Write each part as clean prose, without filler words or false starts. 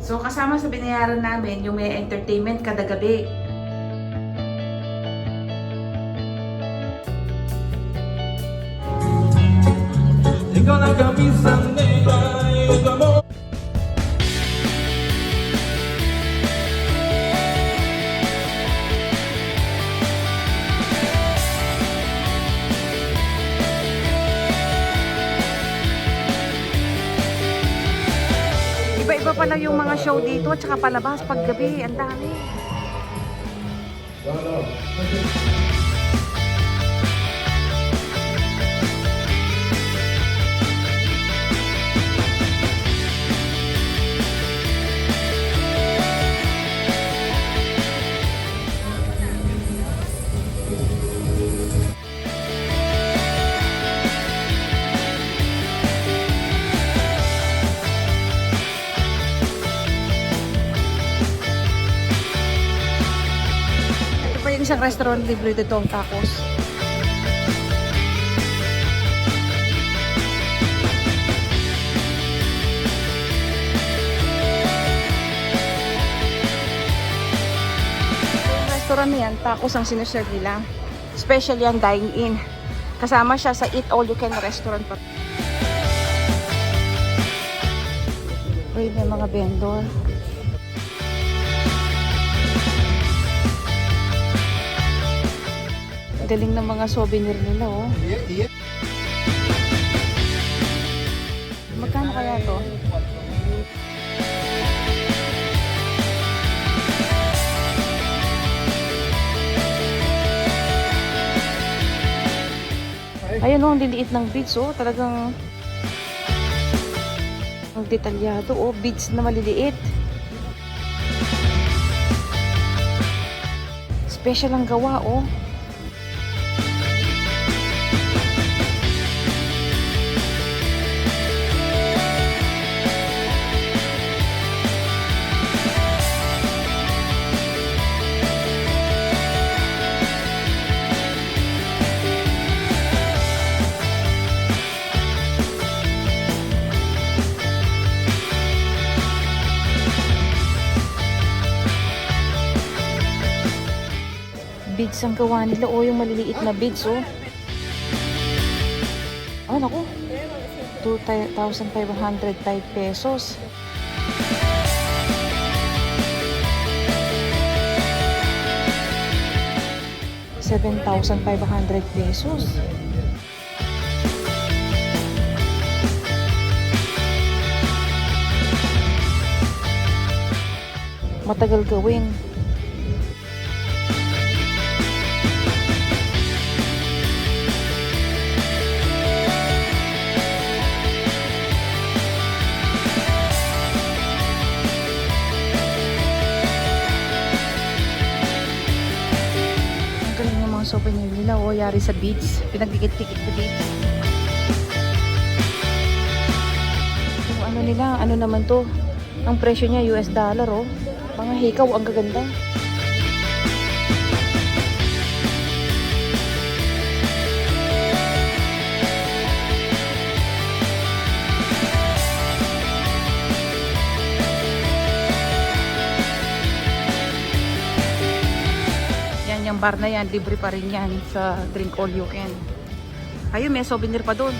So kasama sa binayaran namin yung may entertainment kada gabi. Ikaw na kamisang nilay mo. Iba-iba pala yung mga show dito at saka palabas paggabi. Ang dami. Ito pa yung isang restaurant, libre dito ang tacos. Yung restaurant na yan, tacos ang sinuserve nila. Special yan, dine-in. Kasama siya sa Eat All You Can restaurant pa. Uy, may mga vendor. Galing ng mga souvenir nila, oh. Magkano kaya to? Ayun, oh, ang liliit ng beads, oh. Talagang ang detalyado, oh. Beads na maliliit. Special ang gawa, oh. Beads ang gawa nila, oh, yung maliliit na beads, oh. Ah, naku. 2,505 pesos. ₱7,500. Matagal gawin. Souvenir nila, o yari sa beads, pinagdikit-dikit sa beads. Yung ano nila, ano naman to, ang presyo niya US dollar, oh. Mga hikaw, ang gaganda. Yung bar na yan, libre pa rin yan sa Drink All You Can. Ayun, may souvenir pa doon.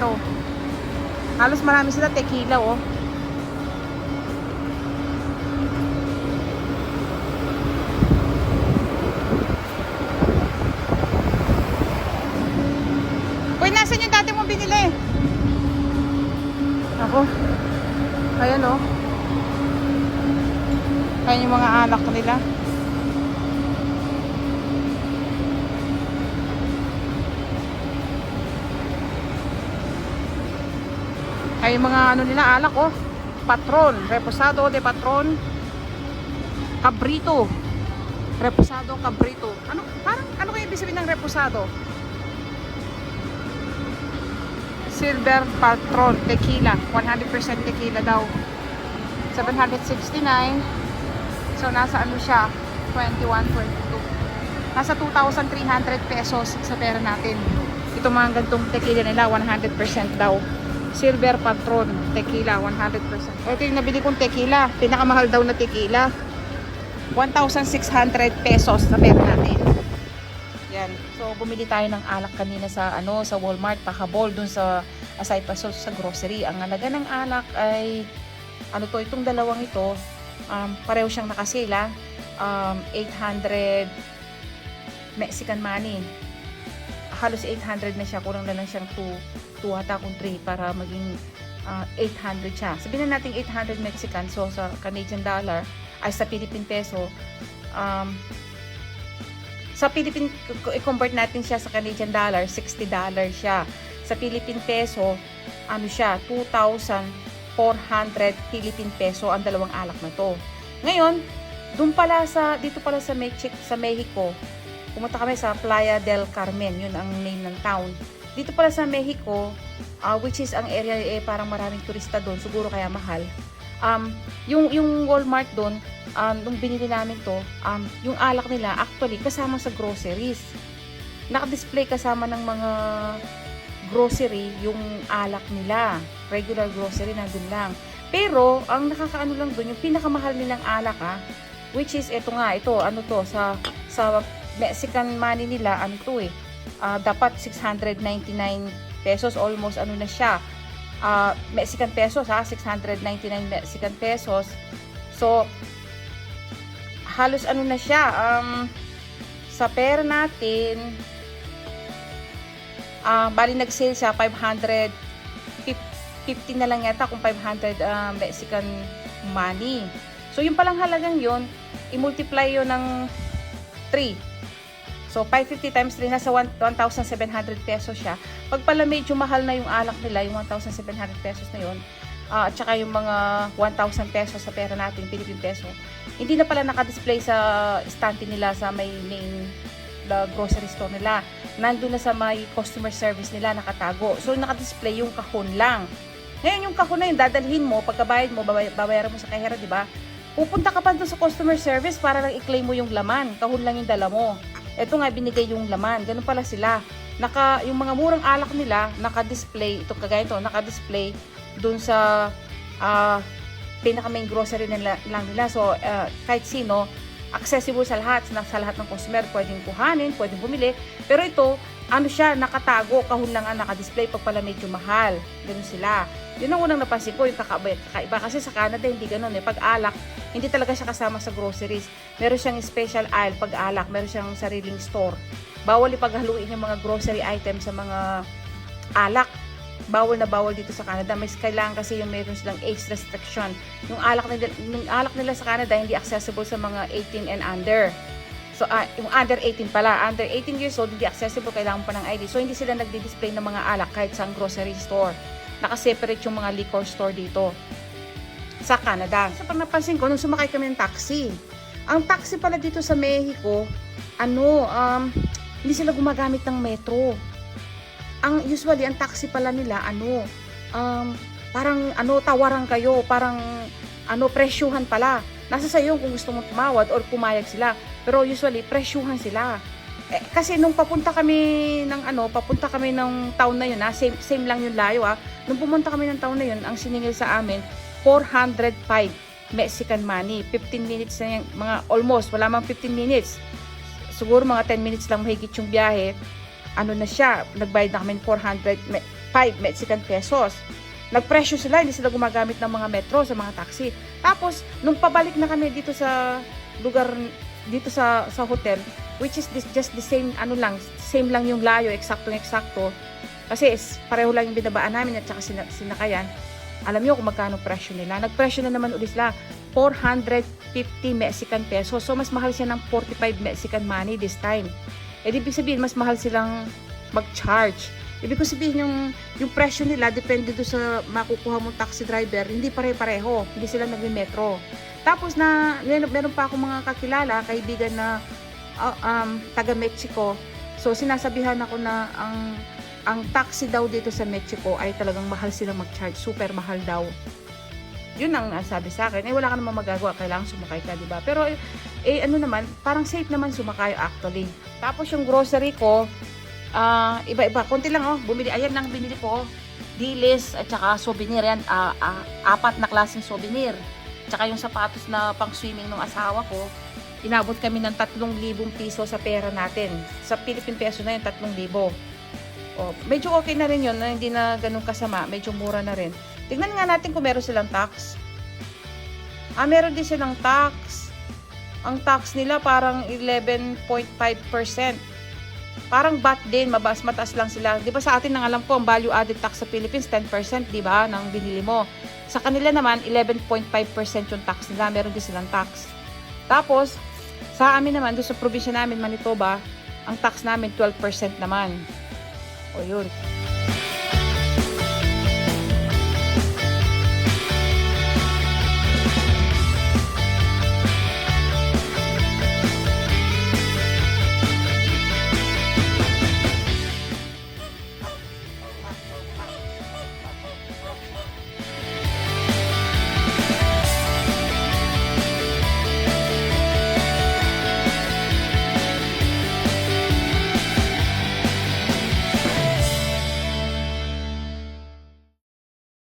dito. Halos marami sila tequila, oh. Uy, nasan yung dati mong binili? Ako. Ayan, oh. Ayan yung mga alak nila. Ay mga ano nila alak, oh. Patron, Reposado de Patron, Cabrito. Reposado Cabrito. Ano parang ano kaya ibig sabihin ng Reposado? Silver Patron Tequila, 100% tequila daw. 769. So nasa ano siya? 21, 22. Nasa 2,300 pesos sa pera natin. Ito mga gantong tequila nila, 100% daw. Silver Patron Tequila, 100%. Ito yung nabili kong tequila. Pinakamahal daw na tequila. 1,600 pesos sa pera natin. Yan. So, bumili tayo ng alak kanina sa sa Walmart, Pakabol, dun sa Asay Pasos sa grocery. Ang halaga ng alak ay itong dalawang ito, pareho siyang nakasila. 800 Mexican money. Halos 800 na siya, kulang na lang siyang 2 ata kung 3 para maging 800 siya. Sabihin na natin 800 Mexican, so sa Canadian dollar ay sa Philippine peso, sa Philippine, i-convert natin siya sa Canadian dollar, $60 siya. Sa Philippine peso, siya, 2,400 Philippine peso ang dalawang alak na to. Ngayon, dito pala sa Mexico, pumunta kami sa Playa del Carmen, yun ang name ng town. Dito pala sa Mexico, which is ang area parang maraming turista doon, siguro kaya mahal. Yung Walmart doon, nung binili namin to, yung alak nila actually kasama sa groceries. Naka-display kasama ng mga grocery yung alak nila. Regular grocery nandun lang. Pero ang nakakaano lang doon, yung pinakamahal nilang alak which is ito sa Mexican money nila, dapat 699 pesos, almost na siya, Mexican pesos 699 Mexican pesos. So halos na siya, sa pera natin, bali nag-sale siya 550 na lang yata kung 500 Mexican money. So yung palang halagang yon, i-multiply yon ng 3. So, 550 times 3, nasa 1,700 pesos siya. Pag pala medyo mahal na yung alak nila, yung 1,700 pesos na yun, at saka yung mga 1,000 pesos sa pera natin, Philippine peso, hindi na pala nakadisplay sa stante nila sa may main grocery store nila. Nandun na sa may customer service nila, nakatago. So, nakadisplay yung kahon lang. Ngayon, yung kahon na yun, dadalhin mo, pagkabayad mo, babayaran mo sa kahera, di ba? Pupunta ka pa doon sa customer service para lang i-claim mo yung laman. Kahon lang yung dala mo. Ito nga, binigay yung laman. Ganun pala sila. Yung mga murang alak nila, naka-display, ito kagaya ito, naka-display dun sa pinaka main grocery lang nila. So, kahit sino, accessible sa lahat ng customer, pwedeng kuhanin, pwedeng bumili. Pero ito, siya, nakatago, kahon lang ang naka-display pag pala medyo mahal. Ganun sila. Yun ang unang napansin ko, yung kakaiba. Kasi sa Canada, hindi ganun Pag alak, hindi talaga siya kasama sa groceries. Meron siyang special aisle pag alak, meron siyang sariling store. Bawal ipaghaluin yung mga grocery items sa mga alak. Bawal na bawal dito sa Canada. May kailangan kasi yung meron silang age restriction. Yung alak nila sa Canada, hindi accessible sa mga 18 and under. So, yung under 18 pala. Under 18 years old, hindi accessible, kailangan pa ng ID. So, hindi sila nagdi-display ng mga alak kahit sa grocery store. Nakaseparate yung mga liquor store dito sa Canada. Sa pag napansin ko, nung sumakay kami ng taxi, ang taxi pala dito sa Mexico, hindi sila gumagamit ng metro. Usually, ang taxi pala nila, parang tawaran kayo, parang presyuhan pala. Nasa sayo kung gusto mong tumawad or pumayag sila. Pero usually, presyuhan sila. Kasi nung papunta kami ng town na yun, same lang yung layo Nung pumunta kami ng town na yun, ang siningil sa amin, 405 Mexican money. 15 minutes na yung, almost, wala mang 15 minutes. Siguro mga 10 minutes lang mahigit yung biyahe. Na siya, nagbayad na kami 400 Mexican pesos. Nagpresyo sila, hindi sila gumagamit ng mga metro sa mga taxi. Tapos, nung pabalik na kami dito sa lugar, dito sa hotel, which is just the same, same lang yung layo, eksaktong-eksakto. Kasi pareho lang yung binabaan namin at saka sinakayan. Alam niyo kung magkano presyo nila. Nagpresyo na naman ulit sila, 450 Mexican pesos. So, mas mahal siya ng 45 Mexican money this time. Ibig sabihin, mas mahal silang mag-charge. Ibig sabihin, yung presyo nila, depende doon sa makukuha mong taxi driver, hindi pare-pareho. Hindi sila nagme-metro. Tapos meron pa akong mga kakilala, kaibigan na taga Mexico. So, sinasabihan ako na ang taxi daw dito sa Mexico ay talagang mahal silang mag-charge. Super mahal daw. Yun ang sabi sa akin. Wala ka namang magagawa. Kailangan sumakay ka, diba? Pero, naman, parang safe naman sumakay actually. Tapos yung grocery ko, iba-iba. Konti lang, bumili. Ayan lang binili ko. Dilis at saka souvenir yan. 4 na klaseng souvenir. Tsaka yung sapatos na pang swimming ng asawa ko, inabot kami ng 3,000 piso sa pera natin. Sa Philippine peso na yun, 3,000. Medyo okay na rin yun, hindi na ganun kasama, medyo mura na rin. Tignan nga natin kung meron silang tax. Meron din silang tax. Ang tax nila parang 11.5%. Parang VAT din, mataas lang sila. Di ba sa atin, nang alam ko, ang value added tax sa Philippines, 10%, di ba, ng binili mo. Sa kanila naman, 11.5% yung tax nila. Meron din silang tax. Tapos, sa amin naman, doon sa probinsya namin, Manitoba, ang tax namin, 12% naman. O yun.